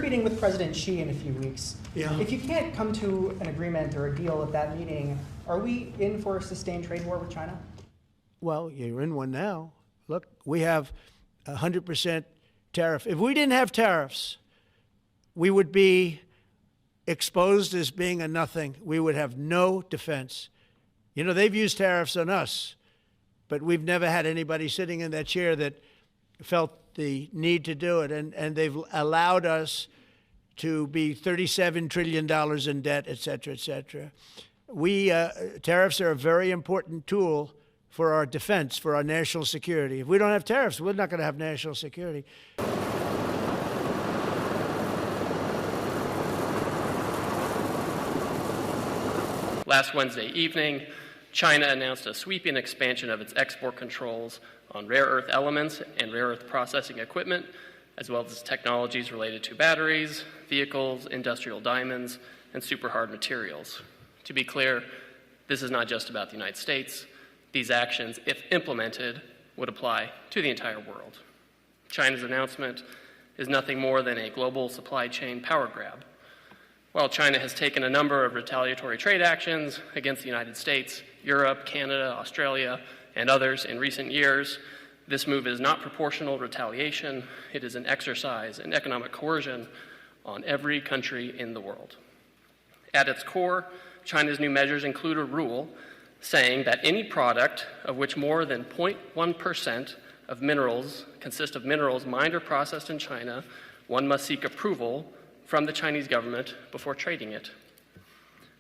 meeting with President Xi in a few weeks. Yeah. If you can't come to an agreement or a deal at that meeting, are we in for a sustained trade war with China? Well, you're in one now. Look, we have 100% tariff. If we didn't have tariffs, we would be exposed as being a nothing. We would have no defense. You know, they've used tariffs on us, but we've never had anybody sitting in that chair that felt the need to do it. And they've allowed us to be $37 trillion in debt, et cetera, et cetera. Tariffs are a very important tool for our defense, for our national security. If we don't have tariffs, we're not going to have national security. Last Wednesday evening, China announced a sweeping expansion of its export controls on rare earth elements and rare earth processing equipment, as well as technologies related to batteries, vehicles, industrial diamonds, and super hard materials. To be clear, this is not just about the United States. These actions, if implemented, would apply to the entire world. China's announcement is nothing more than a global supply chain power grab. While China has taken a number of retaliatory trade actions against the United States, Europe, Canada, Australia, and others in recent years, this move is not proportional retaliation. It is an exercise in economic coercion on every country in the world. At its core, China's new measures include a rule saying that any product of which more than 0.1% of minerals consist of minerals mined or processed in China, one must seek approval from the Chinese government before trading it.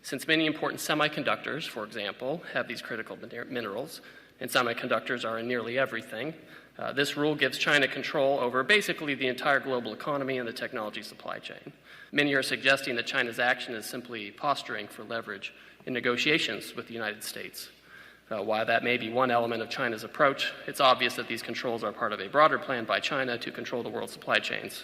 Since many important semiconductors, for example, have these critical minerals, and semiconductors are in nearly everything, this rule gives China control over basically the entire global economy and the technology supply chain. Many are suggesting that China's action is simply posturing for leverage in negotiations with the United States. While that may be one element of China's approach, it's obvious that these controls are part of a broader plan by China to control the world's supply chains.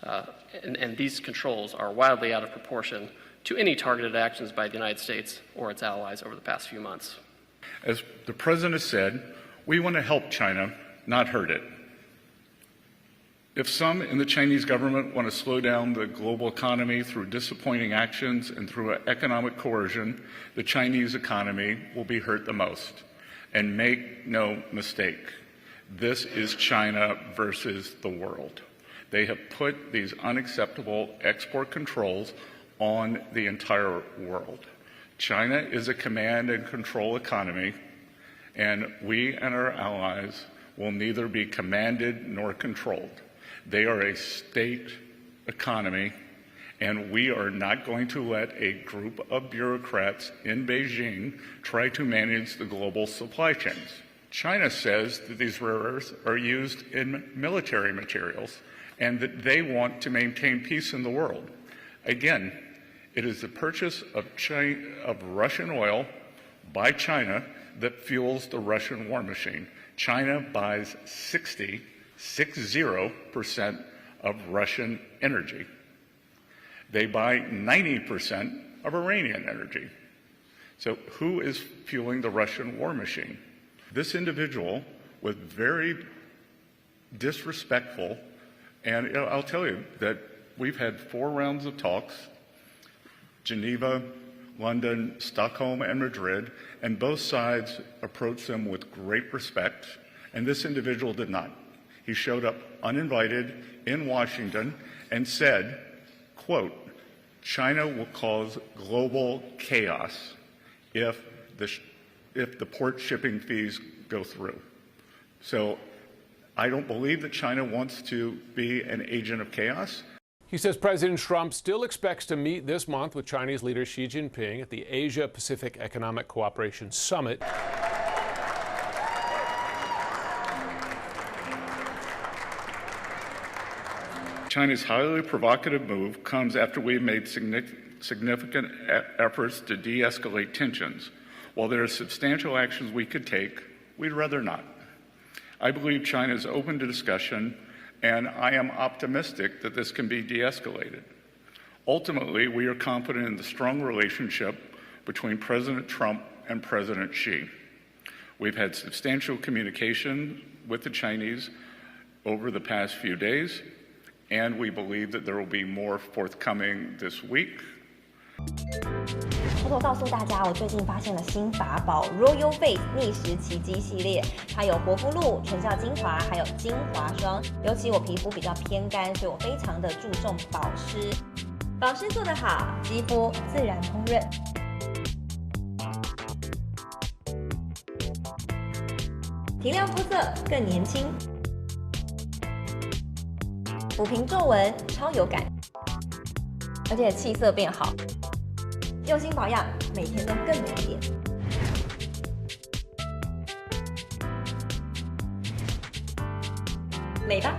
And these controls are wildly out of proportion to any targeted actions by the United States or its allies over the past few months. As the President has said, we want to help China, not hurt it. If some in the Chinese government want to slow down the global economy through disappointing actions and through economic coercion, the Chinese economy will be hurt the most. And make no mistake, this is China versus the world. They have put these unacceptable export controls on the entire world. China is a command and control economy, and we and our allies will neither be commanded nor controlled. They are a state economy, and we are not going to let a group of bureaucrats in Beijing try to manage the global supply chains. China says that these rare earths are used in military materials and that they want to maintain peace in the world. Again, it is the purchase of Russian oil by China that fuels the Russian war machine. China buys 60% of Russian energy. They buy 90% of Iranian energy. So who is fueling the Russian war machine? This individual was very disrespectful, and I'll tell you that we've had 4 rounds of talks, Geneva, London, Stockholm, and Madrid, and both sides approached them with great respect, and this individual did not. He showed up uninvited in Washington and said, quote, China will cause global chaos if the port shipping fees go through. So I don't believe that China wants to be an agent of chaos. He says President Trump still expects to meet this month with Chinese leader Xi Jinping at the Asia-Pacific Economic Cooperation Summit. China's highly provocative move comes after we've made significant efforts to de-escalate tensions. While there are substantial actions we could take, we'd rather not. I believe China is open to discussion, and I am optimistic that this can be de-escalated. Ultimately, we are confident in the strong relationship between President Trump and President Xi. We've had substantial communication with the Chinese over the past few days, and we believe that there will be more forthcoming this week. 偷偷告诉大家，我最近发现了新法宝 Royal Face 逆时奇迹系列，它有活肤露、全效精华，还有精华霜。尤其我皮肤比较偏干，所以我非常的注重保湿。保湿做得好，肌肤自然烹润。提亮肤色更年轻，抚平皱纹超有感，而且气色变好。用心保养，每天都更美丽。美吧。